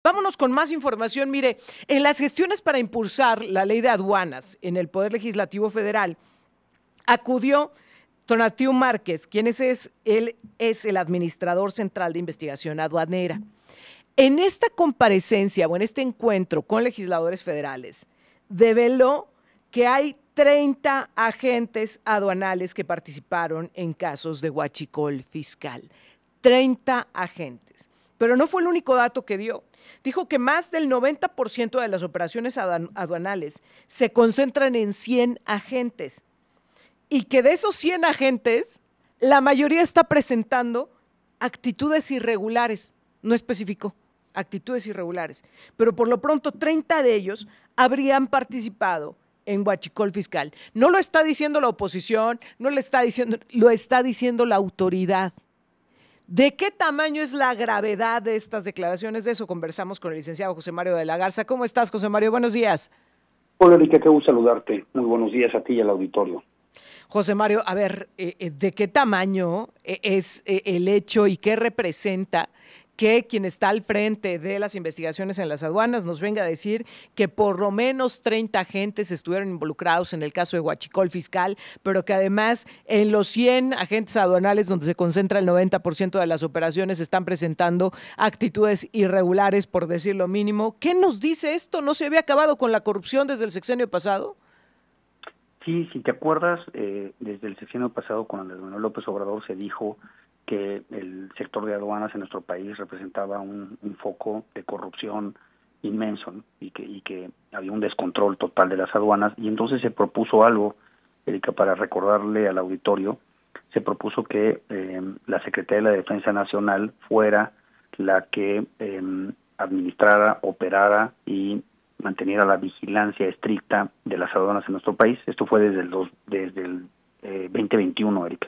Vámonos con más información. Mire, en las gestiones para impulsar la ley de aduanas en el Poder Legislativo Federal, acudió Tonatiu Márquez, él es el administrador central de investigación aduanera. En esta comparecencia o en este encuentro con legisladores federales, develó que hay 30 agentes aduanales que participaron en casos de huachicol fiscal. 30 agentes. Pero no fue el único dato que dio. Dijo que más del 90% de las operaciones aduanales se concentran en 100 agentes y que de esos 100 agentes, la mayoría está presentando actitudes irregulares. No especificó actitudes irregulares, pero por lo pronto 30 de ellos habrían participado en huachicol fiscal. No lo está diciendo la oposición, no lo está diciendo, lo está diciendo la autoridad. ¿De qué tamaño es la gravedad de estas declaraciones? De eso conversamos con el licenciado José Mario de la Garza. ¿Cómo estás, José Mario? Buenos días. Hola, Erika, qué gusto saludarte. Muy buenos días a ti y al auditorio. José Mario, a ver, ¿de qué tamaño es el hecho y qué representa que quien está al frente de las investigaciones en las aduanas nos venga a decir que por lo menos 30 agentes estuvieron involucrados en el caso de huachicol fiscal, pero que además en los 100 agentes aduanales donde se concentra el 90% de las operaciones están presentando actitudes irregulares, por decir lo mínimo? ¿Qué nos dice esto? ¿No se había acabado con la corrupción desde el sexenio pasado? Sí, si te acuerdas, desde el sexenio pasado con Andrés Manuel López Obrador se dijo que el sector de aduanas en nuestro país representaba un foco de corrupción inmenso, ¿no? y que había un descontrol total de las aduanas, y entonces se propuso algo, Erika, para recordarle al auditorio. Se propuso que la Secretaría de la Defensa Nacional fuera la que administrara, operara y manteniera la vigilancia estricta de las aduanas en nuestro país. Esto fue desde el 2021, Erika.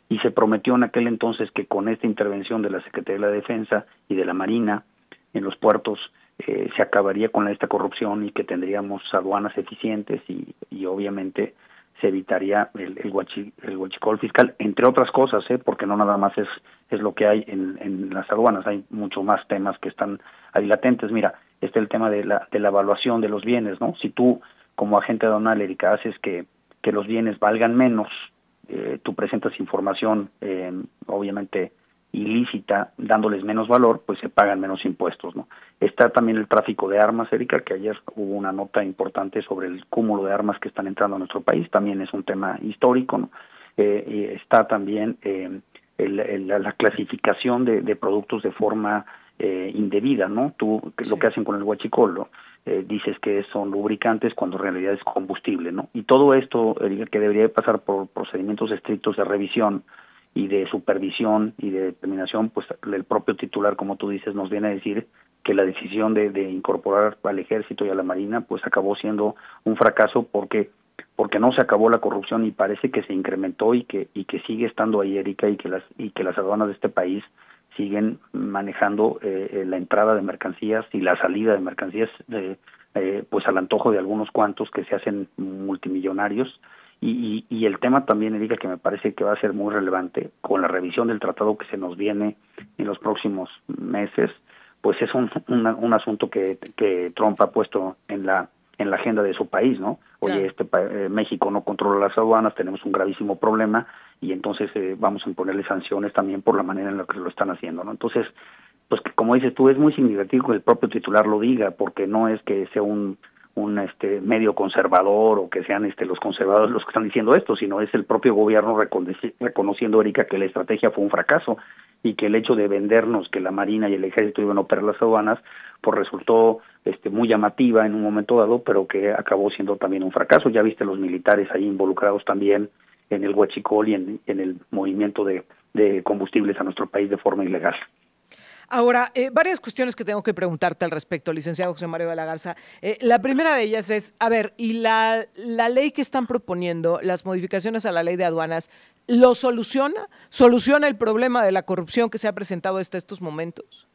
Y se prometió en aquel entonces que con esta intervención de la Secretaría de la Defensa y de la Marina en los puertos se acabaría con esta corrupción y que tendríamos aduanas eficientes y obviamente se evitaría el huachicol fiscal, entre otras cosas, porque no nada más es lo que hay en las aduanas, hay mucho más temas que están ahí latentes. Mira, está el tema de la evaluación de los bienes, ¿no? Si tú como agente aduanal, Erika, haces que los bienes valgan menos, tú presentas información obviamente ilícita, dándoles menos valor, pues se pagan menos impuestos, ¿no? Está también el tráfico de armas, Erika, que ayer hubo una nota importante sobre el cúmulo de armas que están entrando a nuestro país, también es un tema histórico, ¿no? Y está también la clasificación de productos de forma indebida, ¿no? Sí. Lo que hacen con el huachicol, ¿no? Dices que son lubricantes cuando en realidad es combustible, ¿no? Y todo esto, Erika, que debería pasar por procedimientos estrictos de revisión y de supervisión y de determinación, pues el propio titular, como tú dices, nos viene a decir que la decisión de incorporar al Ejército y a la Marina, pues acabó siendo un fracaso porque no se acabó la corrupción y parece que se incrementó y que sigue estando ahí, Erika, y que las aduanas de este país siguen manejando la entrada de mercancías y la salida de mercancías pues al antojo de algunos cuantos que se hacen multimillonarios. Y el tema también, Erika, que me parece que va a ser muy relevante con la revisión del tratado que se nos viene en los próximos meses, pues es un asunto que Trump ha puesto en la agenda de su país, ¿no? Oye, México no controla las aduanas, tenemos un gravísimo problema y entonces vamos a imponerle sanciones también por la manera en la que lo están haciendo, ¿no? Entonces, pues que, como dices tú, es muy significativo que el propio titular lo diga, porque no es que sea un medio conservador o que sean los conservadores los que están diciendo esto, sino es el propio gobierno reconociendo, Erika, que la estrategia fue un fracaso y que el hecho de vendernos que la Marina y el Ejército iban a operar las aduanas pues resultó muy llamativa en un momento dado, pero que acabó siendo también un fracaso. Ya viste los militares ahí involucrados también en el huachicol y en el movimiento de combustibles a nuestro país de forma ilegal. Ahora, varias cuestiones que tengo que preguntarte al respecto, licenciado José Mario de la Garza. La primera de ellas es, a ver, ¿y la ley que están proponiendo, las modificaciones a la ley de aduanas, lo soluciona? ¿Soluciona el problema de la corrupción que se ha presentado hasta estos momentos?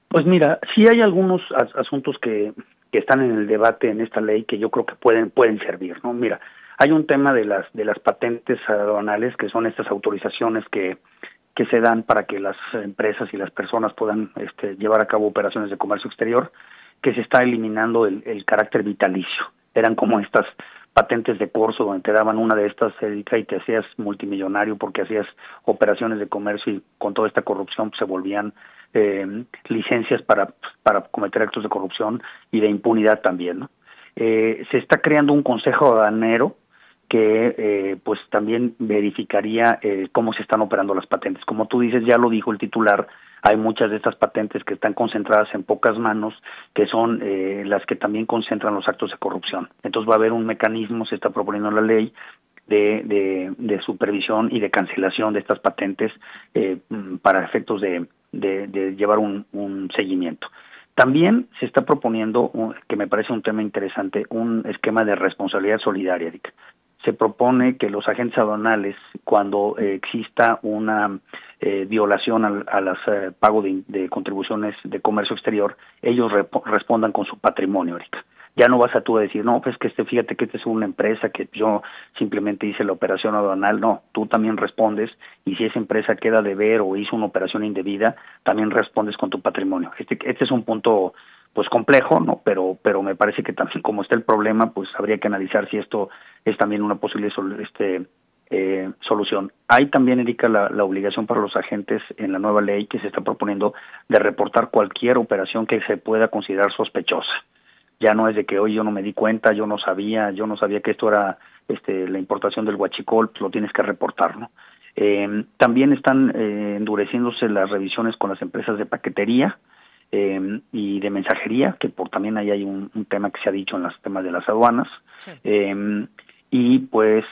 Pues mira, sí hay algunos asuntos que están en el debate en esta ley que yo creo que pueden servir, ¿no? Mira, hay un tema de las patentes aduanales, que son estas autorizaciones que que se dan para que las empresas y las personas puedan llevar a cabo operaciones de comercio exterior, que se está eliminando el carácter vitalicio. Eran como estas patentes de corso donde te daban una de estas, Erika, y te hacías multimillonario porque hacías operaciones de comercio, y con toda esta corrupción pues, se volvían licencias para cometer actos de corrupción y de impunidad también, ¿no? Se está creando un consejo aduanero que pues también verificaría cómo se están operando las patentes. Como tú dices, ya lo dijo el titular, hay muchas de estas patentes que están concentradas en pocas manos, que son las que también concentran los actos de corrupción. Entonces va a haber un mecanismo, se está proponiendo en la ley, de supervisión y de cancelación de estas patentes para efectos de llevar un seguimiento. También se está proponiendo, que me parece un tema interesante, un esquema de responsabilidad solidaria, Erika. Se propone que los agentes aduanales, cuando exista una violación a las pago de contribuciones de comercio exterior, ellos respondan con su patrimonio, Erika. Ya no vas a tú a decir, no, pues que fíjate que esta es una empresa que yo simplemente hice la operación aduanal. No, tú también respondes, y si esa empresa queda de ver o hizo una operación indebida, también respondes con tu patrimonio. Este es un punto pues complejo, ¿no? Pero me parece que también, como está el problema, pues habría que analizar si esto es también una posible solución. Hay también, Erika, la obligación para los agentes en la nueva ley que se está proponiendo de reportar cualquier operación que se pueda considerar sospechosa. Ya no es de que hoy yo no me di cuenta, yo no sabía que esto era la importación del huachicol, pues lo tienes que reportar, ¿no? También están endureciéndose las revisiones con las empresas de paquetería y de mensajería, que también ahí hay un tema que se ha dicho en los temas de las aduanas. Sí. Y pues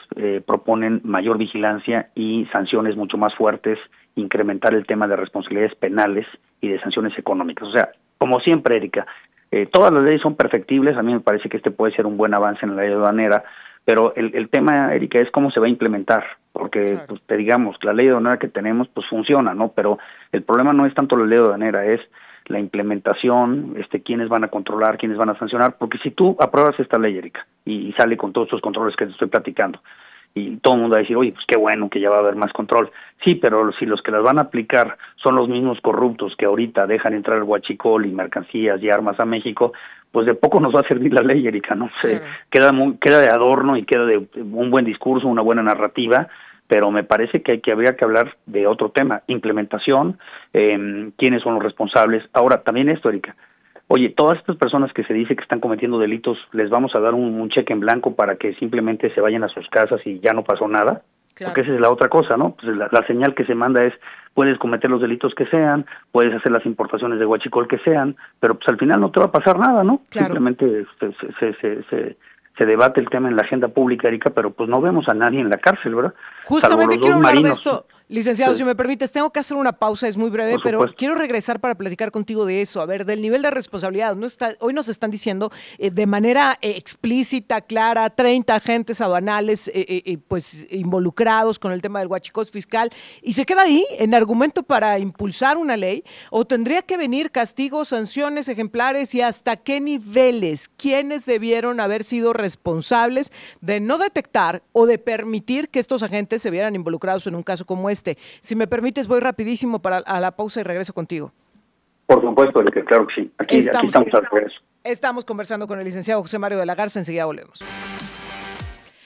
proponen mayor vigilancia y sanciones mucho más fuertes, incrementar el tema de responsabilidades penales y de sanciones económicas. O sea, como siempre, Erika, todas las leyes son perfectibles. A mí me parece que puede ser un buen avance en la ley aduanera, pero el tema, Erika, es cómo se va a implementar, porque claro, pues, digamos, la ley aduanera que tenemos pues funciona, ¿no? Pero el problema no es tanto la ley aduanera, es la implementación, quiénes van a controlar, quiénes van a sancionar, porque si tú apruebas esta ley, Erika, y sale con todos estos controles que te estoy platicando, y todo el mundo va a decir, oye, pues qué bueno que ya va a haber más control. Sí, pero si los que las van a aplicar son los mismos corruptos que ahorita dejan entrar el huachicol y mercancías y armas a México, pues de poco nos va a servir la ley, Erika, ¿no? Queda de adorno y queda de un buen discurso, una buena narrativa, pero me parece que habría que hablar de otro tema, implementación, quiénes son los responsables. Ahora, también esto, Erika, oye, todas estas personas que se dice que están cometiendo delitos, ¿les vamos a dar un cheque en blanco para que simplemente se vayan a sus casas y ya no pasó nada? Claro. Porque esa es la otra cosa, ¿no? Pues la señal que se manda es, puedes cometer los delitos que sean, puedes hacer las importaciones de huachicol que sean, pero pues al final no te va a pasar nada, ¿no? Claro. Simplemente se debate el tema en la agenda pública, Erika, pero pues no vemos a nadie en la cárcel, ¿verdad? Justamente quiero hablar de esto. Licenciado, si me permites, tengo que hacer una pausa, es muy breve, pero quiero regresar para platicar contigo de eso. A ver, del nivel de responsabilidad. Hoy nos están diciendo de manera explícita, clara, 30 agentes aduanales pues involucrados con el tema del huachicol fiscal, y se queda ahí en argumento para impulsar una ley, o tendría que venir castigos, sanciones ejemplares, y hasta qué niveles, quiénes debieron haber sido responsables de no detectar o de permitir que estos agentes se vieran involucrados en un caso como este. Si me permites, voy rapidísimo a la pausa y regreso contigo. Por supuesto, claro que sí. Aquí estamos al regreso. Estamos conversando con el licenciado José Mario de la Garza, enseguida volvemos.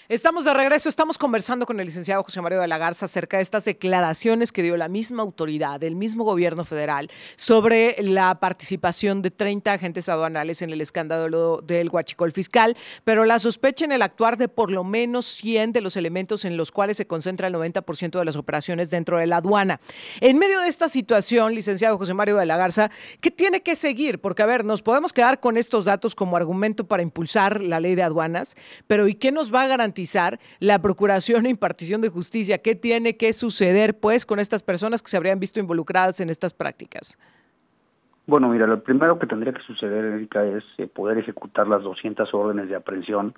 Estamos de regreso, estamos conversando con el licenciado José Mario de la Garza acerca de estas declaraciones que dio la misma autoridad, el mismo gobierno federal, sobre la participación de 30 agentes aduanales en el escándalo del huachicol fiscal, pero la sospecha en el actuar de por lo menos 100 de los elementos en los cuales se concentra el 90% de las operaciones dentro de la aduana. En medio de esta situación, licenciado José Mario de la Garza, ¿qué tiene que seguir? Porque, a ver, nos podemos quedar con estos datos como argumento para impulsar la ley de aduanas, pero ¿y qué nos va a garantizar la procuración e impartición de justicia? ¿Qué tiene que suceder, pues, con estas personas que se habrían visto involucradas en estas prácticas? Bueno, mira, lo primero que tendría que suceder, Erika, es poder ejecutar las 200 órdenes de aprehensión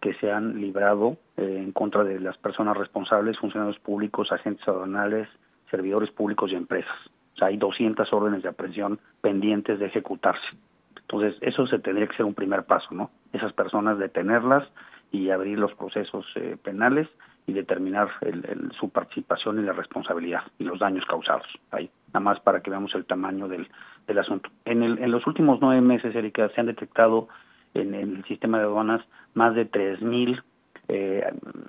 que se han librado en contra de las personas responsables, funcionarios públicos, agentes aduanales, servidores públicos y empresas. O sea, hay 200 órdenes de aprehensión pendientes de ejecutarse. Entonces, eso se tendría que ser un primer paso, ¿no? Esas personas detenerlas y abrir los procesos penales y determinar su participación y la responsabilidad y los daños causados. Ahí, nada más para que veamos el tamaño del asunto. En los últimos 9 meses, Erika, se han detectado en el sistema de aduanas más de 3,000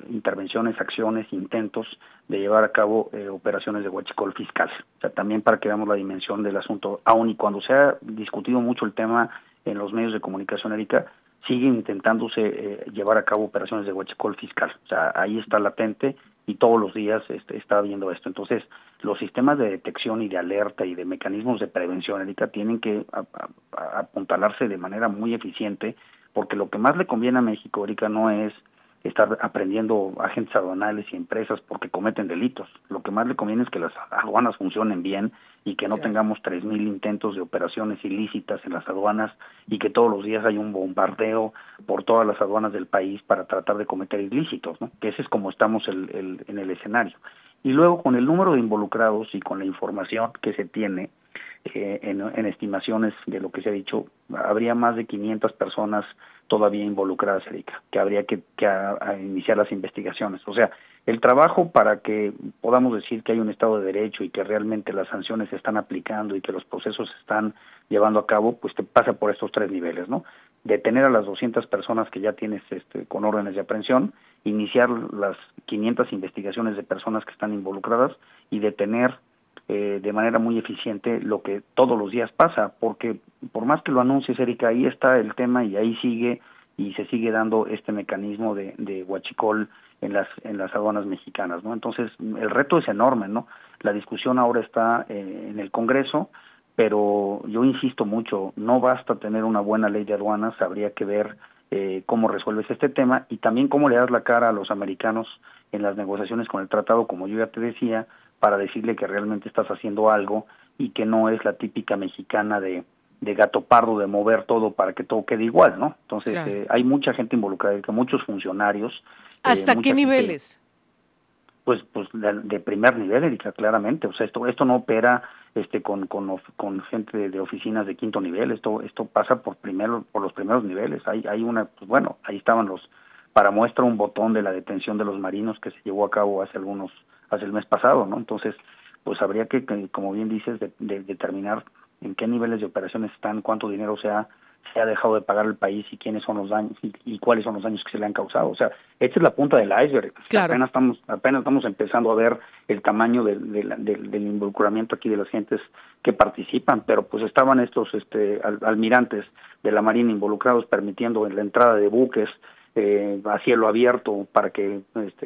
intervenciones, acciones, intentos de llevar a cabo operaciones de huachicol fiscal. O sea, también para que veamos la dimensión del asunto, aun y cuando se ha discutido mucho el tema en los medios de comunicación, Erika, sigue intentándose llevar a cabo operaciones de huachicol fiscal. O sea, ahí está latente y todos los días está viendo esto. Entonces, los sistemas de detección y de alerta y de mecanismos de prevención, Erika, tienen que apuntalarse de manera muy eficiente, porque lo que más le conviene a México, Erika, no es estar aprendiendo agentes aduanales y empresas porque cometen delitos. Lo que más le conviene es que las aduanas funcionen bien y que no tengamos 3,000 intentos de operaciones ilícitas en las aduanas y que todos los días hay un bombardeo por todas las aduanas del país para tratar de cometer ilícitos, ¿no? Que ese es como estamos en el escenario. Y luego, con el número de involucrados y con la información que se tiene, en estimaciones de lo que se ha dicho, habría más de 500 personas todavía involucradas, Erika, que habría que iniciar las investigaciones. O sea, el trabajo para que podamos decir que hay un Estado de Derecho y que realmente las sanciones se están aplicando y que los procesos se están llevando a cabo, pues te pasa por estos 3 niveles, ¿no? Detener a las 200 personas que ya tienes con órdenes de aprehensión, iniciar las 500 investigaciones de personas que están involucradas y detener de manera muy eficiente lo que todos los días pasa, porque por más que lo anuncies, Erika, ahí está el tema y ahí sigue y se sigue dando este mecanismo de huachicol en las aduanas mexicanas, ¿no? Entonces, el reto es enorme, ¿no? La discusión ahora está en el Congreso, pero yo insisto mucho, no basta tener una buena ley de aduanas, habría que ver cómo resuelves este tema y también cómo le das la cara a los americanos en las negociaciones con el tratado, como yo ya te decía, para decirle que realmente estás haciendo algo y que no es la típica mexicana de gato pardo, de mover todo para que todo quede igual, ¿no? Entonces, Claro. hay mucha gente involucrada, muchos funcionarios. ¿Hasta qué niveles? Pues de primer nivel, Erika, claramente. O sea, esto no opera con gente de oficinas de quinto nivel. Esto pasa por los primeros niveles. Hay una, pues bueno, ahí estaban para muestra un botón de la detención de los marinos que se llevó a cabo hace el mes pasado, ¿no? Entonces, pues habría que como bien dices, de determinar en qué niveles de operaciones están, cuánto dinero se ha dejado de pagar el país y quiénes son los daños y cuáles son los daños que se le han causado. O sea, esta es la punta del iceberg. Claro. Apenas estamos empezando a ver el tamaño del involucramiento aquí de las gentes que participan, pero pues estaban estos almirantes de la Marina involucrados permitiendo la entrada de buques a cielo abierto para que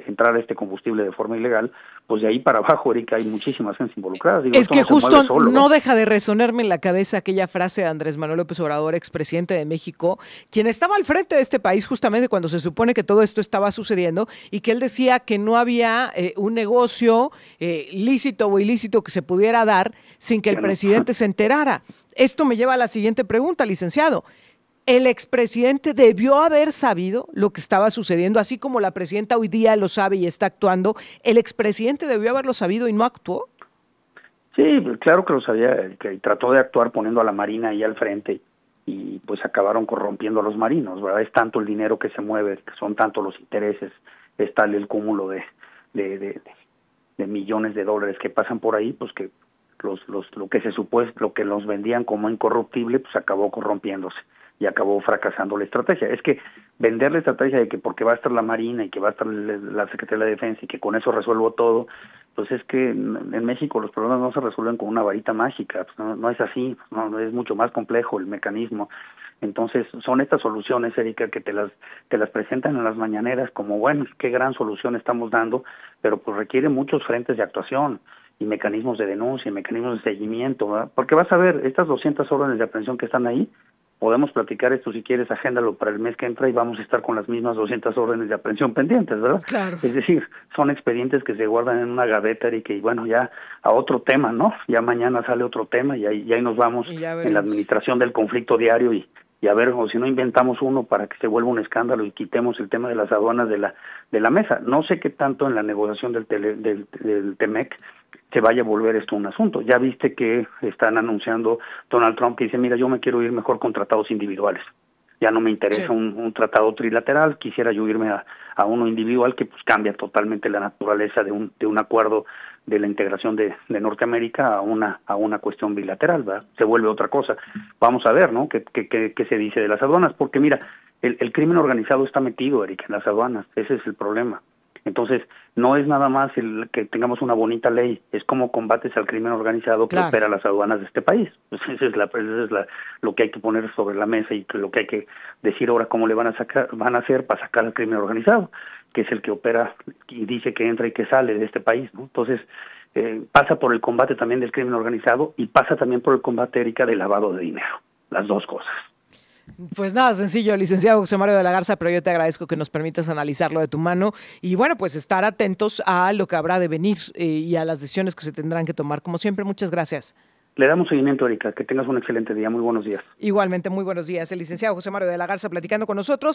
entrara este combustible de forma ilegal. Pues de ahí para abajo, Erika, hay muchísimas gentes involucradas. Digo, es que justo solo, no deja de resonarme en la cabeza aquella frase de Andrés Manuel López Obrador, expresidente de México, quien estaba al frente de este país justamente cuando se supone que todo esto estaba sucediendo y que él decía que no había un negocio lícito o ilícito que se pudiera dar sin que el presidente se enterara. Esto me lleva a la siguiente pregunta, licenciado. ¿El expresidente debió haber sabido lo que estaba sucediendo, así como la presidenta hoy día lo sabe y está actuando? ¿El expresidente debió haberlo sabido y no actuó? Sí, claro que lo sabía, que trató de actuar poniendo a la Marina ahí al frente y pues acabaron corrompiendo a los marinos, ¿verdad? Es tanto el dinero que se mueve, que son tantos los intereses, es tal el cúmulo de millones de dólares que pasan por ahí, pues que lo que se supone, lo que los vendían como incorruptible, pues acabó corrompiéndose y acabó fracasando la estrategia. Es que vender la estrategia de que porque va a estar la Marina y que va a estar la Secretaría de la Defensa y que con eso resuelvo todo, pues es que en México los problemas no se resuelven con una varita mágica, pues no es así, no es mucho más complejo el mecanismo. Entonces son estas soluciones, Erika, que te las presentan en las mañaneras como, bueno, qué gran solución estamos dando, pero pues requiere muchos frentes de actuación y mecanismos de denuncia y mecanismos de seguimiento, ¿verdad? Porque vas a ver, estas 200 órdenes de aprehensión que están ahí, podemos platicar esto si quieres, agéndalo para el mes que entra y vamos a estar con las mismas 200 órdenes de aprehensión pendientes, ¿verdad? Claro. Es decir, son expedientes que se guardan en una gaveta y que, bueno, ya a otro tema, ¿no? Ya mañana sale otro tema y ahí nos vamos en la administración del conflicto diario y a ver, o si no inventamos uno para que se vuelva un escándalo y quitemos el tema de las aduanas de la mesa. No sé qué tanto en la negociación del TEMEC se vaya a volver esto un asunto. Ya viste que están anunciando Donald Trump que dice, mira, yo me quiero ir mejor con tratados individuales. ya no me interesa un tratado trilateral, quisiera yo irme a uno individual que pues cambia totalmente la naturaleza de un acuerdo de la integración de Norteamérica a una cuestión bilateral, ¿verdad? Se vuelve otra cosa. Vamos a ver, ¿no? ¿Qué se dice de las aduanas? Porque mira, el crimen organizado está metido, Erika, en las aduanas, ese es el problema. Entonces, no es nada más el que tengamos una bonita ley, es cómo combates al crimen organizado que opera las aduanas de este país. Pues esa es lo que hay que poner sobre la mesa y lo que hay que decir ahora cómo le van a hacer para sacar al crimen organizado, que es el que opera y dice que entra y que sale de este país, ¿no? Entonces, pasa por el combate también del crimen organizado y pasa también por el combate, Erika, del lavado de dinero, las dos cosas. Pues nada sencillo, licenciado José Mario de la Garza, pero yo te agradezco que nos permitas analizarlo de tu mano y bueno, pues estar atentos a lo que habrá de venir y a las decisiones que se tendrán que tomar. Como siempre, muchas gracias. Le damos seguimiento, Erika. Que tengas un excelente día. Muy buenos días. Igualmente, muy buenos días. El licenciado José Mario de la Garza platicando con nosotros.